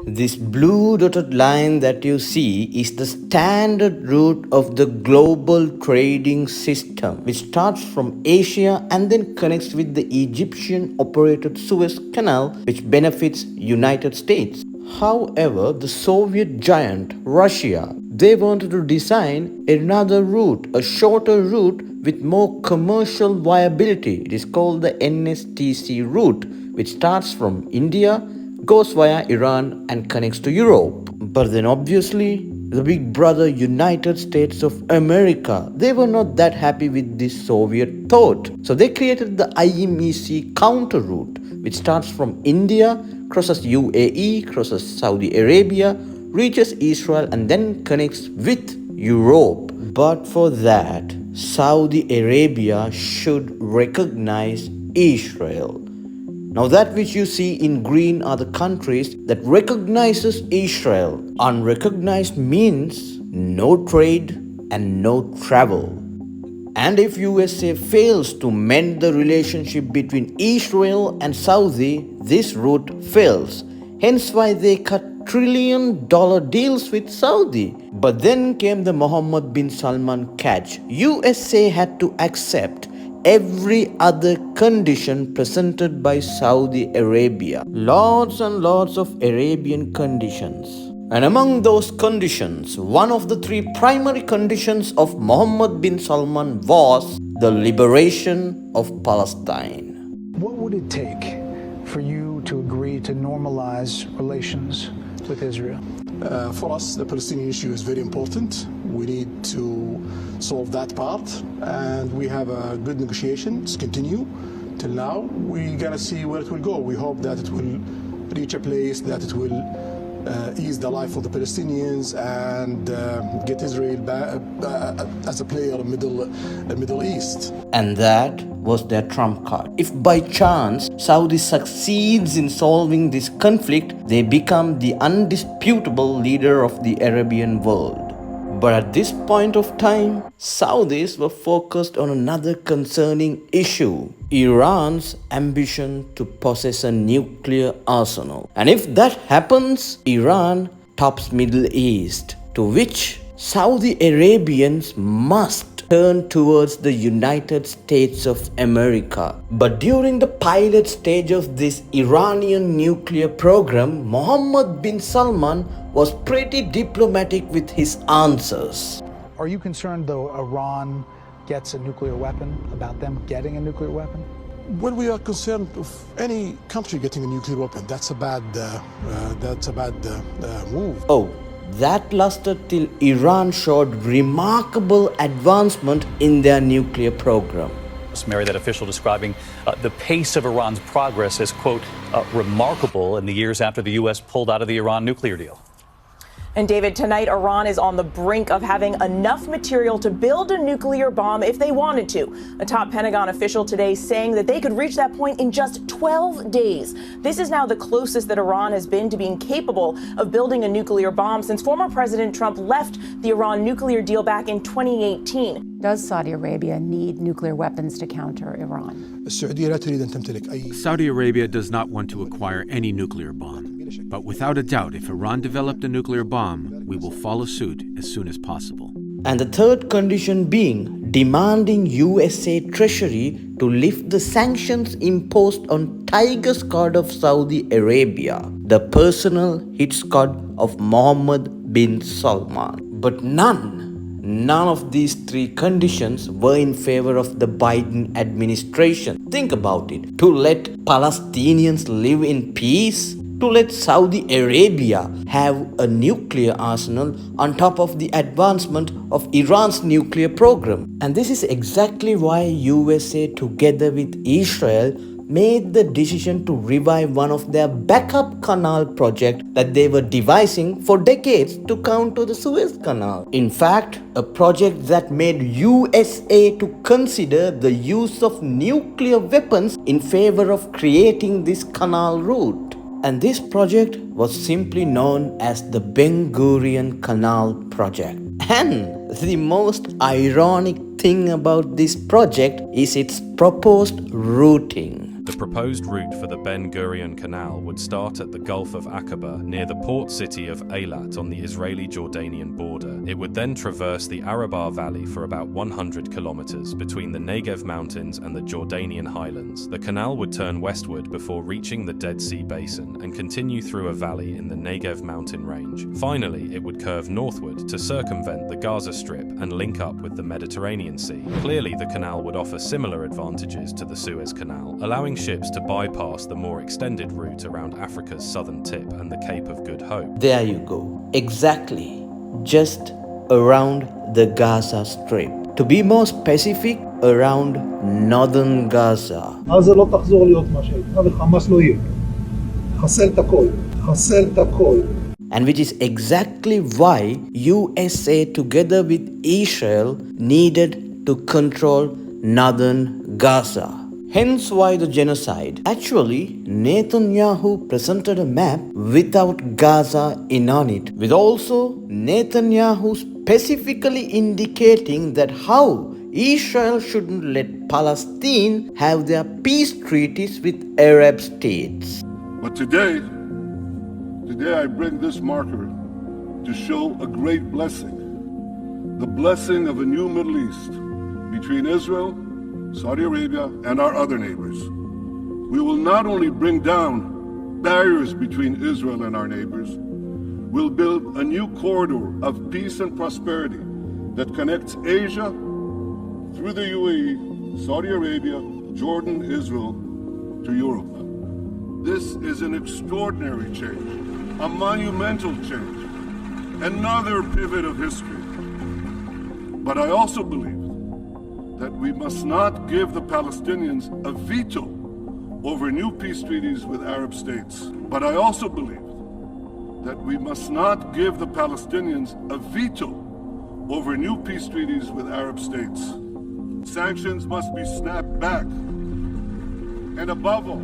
This blue dotted line that you see is the standard route of the global trading system, which starts from Asia and then connects with the Egyptian operated Suez Canal, which benefits United States. However, the Soviet giant Russia, they wanted to design another route, a shorter route with more commercial viability. It is called the NSTC route, which starts from India, goes via Iran and connects to Europe. But then obviously, the big brother United States of America, they were not that happy with this Soviet thought. So they created the IMEC counter route, which starts from India, crosses UAE, crosses Saudi Arabia, reaches Israel and then connects with Europe. But for that, Saudi Arabia should recognize Israel. Now that which you see in green are the countries that recognizes Israel. Unrecognized means no trade and no travel. And if USA fails to mend the relationship between Israel and Saudi, this route fails. Hence why they cut trillion-dollar deals with Saudi. But then came the Mohammed bin Salman catch. USA had to accept every other condition presented by Saudi Arabia. Lots and lots of Arabian conditions. And among those conditions, one of the three primary conditions of Mohammed bin Salman was the liberation of Palestine. What would it take for you to agree to normalize relations with Israel? For us, the Palestinian issue is very important. We need to solve that part, and we have a good negotiations continue till now. We gotta see where it will go. We hope that it will reach a place that it will ease the life of the Palestinians and get Israel back, as a player in Middle East. And that was their trump card. If by chance Saudi succeeds in solving this conflict, they become the undisputable leader of the Arabian world. But at this point of time, Saudis were focused on another concerning issue: Iran's ambition to possess a nuclear arsenal. And if that happens, Iran tops Middle East, to which Saudi Arabians must turn towards the United States of America. But during the pilot stage of this Iranian nuclear program, Mohammed bin Salman was pretty diplomatic with his answers. Are you concerned, though, Iran gets a nuclear weapon, about them getting a nuclear weapon? When we are concerned of any country getting a nuclear weapon, that's a bad move. Oh, that lasted till Iran showed remarkable advancement in their nuclear program. Mary, that official describing the pace of Iran's progress as, quote, remarkable in the years after the U.S. pulled out of the Iran nuclear deal. And David, tonight Iran is on the brink of having enough material to build a nuclear bomb if they wanted to. A top Pentagon official today saying that they could reach that point in just 12 days. This is now the closest that Iran has been to being capable of building a nuclear bomb since former President Trump left the Iran nuclear deal back in 2018. Does Saudi Arabia need nuclear weapons to counter Iran? Saudi Arabia does not want to acquire any nuclear bomb. But without a doubt, if Iran developed a nuclear bomb, we will follow suit as soon as possible. And the third condition being demanding USA Treasury to lift the sanctions imposed on Tiger Squad of Saudi Arabia, the personal hit squad of Mohammed bin Salman. But none of these three conditions were in favor of the Biden administration. Think about it. To let Palestinians live in peace? To let Saudi Arabia have a nuclear arsenal on top of the advancement of Iran's nuclear program. And this is exactly why USA, together with Israel, made the decision to revive one of their backup canal project that they were devising for decades to counter the Suez Canal. In fact, a project that made USA to consider the use of nuclear weapons in favor of creating this canal route. And this project was simply known as the Ben Gurion Canal project. And the most ironic thing about this project is its proposed routing. The proposed route for the Ben Gurion Canal would start at the Gulf of Aqaba near the port city of Eilat on the Israeli-Jordanian border. It would then traverse the Arabah Valley for about 100 kilometers between the Negev Mountains and the Jordanian highlands. The canal would turn westward before reaching the Dead Sea Basin and continue through a valley in the Negev mountain range. Finally, it would curve northward to circumvent the Gaza Strip and link up with the Mediterranean Sea. Clearly, the canal would offer similar advantages to the Suez Canal, allowing ships to bypass the more extended route around Africa's southern tip and the Cape of Good Hope. There you go. Exactly. Just around the Gaza Strip. To be more specific, around northern Gaza. עזה לא תחזור להיות מה שהייתה וחמאס לא יהיה. חסל את הכל. חסל את הכל. And which is exactly why USA together with Israel needed to control northern Gaza. Hence why the genocide. Actually, Netanyahu presented a map without Gaza in on it, with also Netanyahu specifically indicating that how Israel shouldn't let Palestine have their peace treaties with Arab states. But today I bring this marker to show a great blessing, the blessing of a new Middle East between Israel, Saudi Arabia, and our other neighbors. We will not only bring down barriers between Israel and our neighbors, we'll build a new corridor of peace and prosperity that connects Asia through the UAE, Saudi Arabia, Jordan, Israel, to Europe. This is an extraordinary change, a monumental change, another pivot of history. But I also believe that we must not give the Palestinians a veto over new peace treaties with Arab states. But I also believe that we must not give the Palestinians a veto over new peace treaties with Arab states. Sanctions must be snapped back. And above all,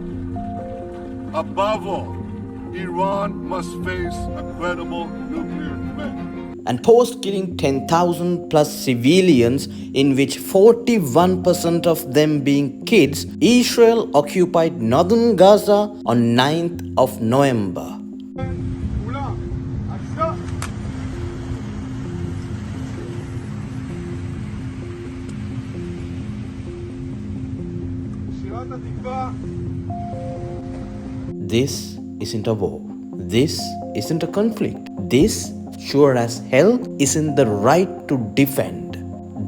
Iran must face a credible nuclear threat. And post killing 10,000 plus civilians, in which 41% of them being kids, Israel occupied northern Gaza on 9th of November. This isn't a war. This isn't a conflict. This, sure as hell, isn't the right to defend.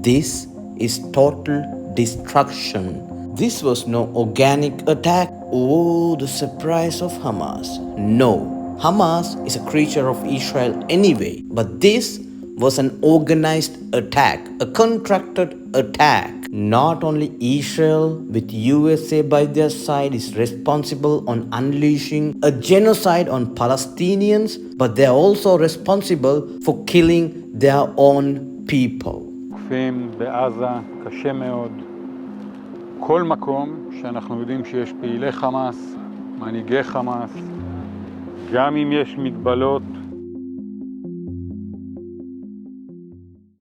This is total destruction. This was no organic attack. Oh, the surprise of Hamas. No, Hamas is a creature of Israel anyway. But this was an organized attack, a contracted attack. Not only Israel, with USA by their side, is responsible on unleashing a genocide on Palestinians, but they are also responsible for killing their own people. בעזה קשה מאוד. כל מקום שאנחנו יודעים שיש פעילי חמאס, מנהיגי חמאס, גם אם יש מגבלות